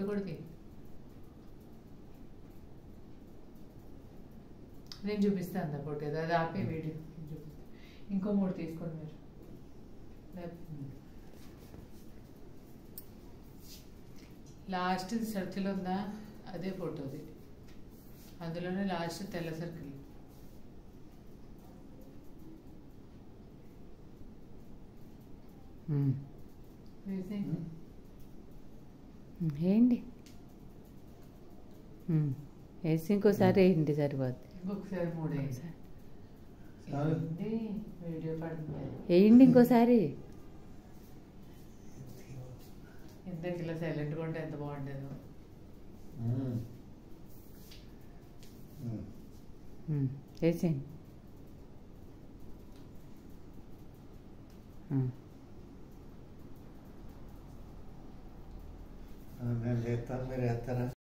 Photo కూడా తీ. నేను చూపిస్తాను అంత ఫోటో, అది ఆపే వీడియో చూపిస్తాను. ఇంకో 3 తీసుకోండి మీరు. లాస్ట్ సర్కిల్ ఉందా, అదే ఫోటోది, అందులోనే లాస్ట్ తెల్ల సర్కిల్. వేయండి, వేసి ఇంకోసారి వేయండి సరిపోద్ది. ఇంకొకసారి 3 వీడియో పడుతుంది. వేయండి ఇంకోసారి. ఇంతకు ఇలా సైలెంట్గా ఉంటే ఎంత బాగుండేదో. వేసేయండి. నేను చేస్తాను, మీరు వేస్తారా?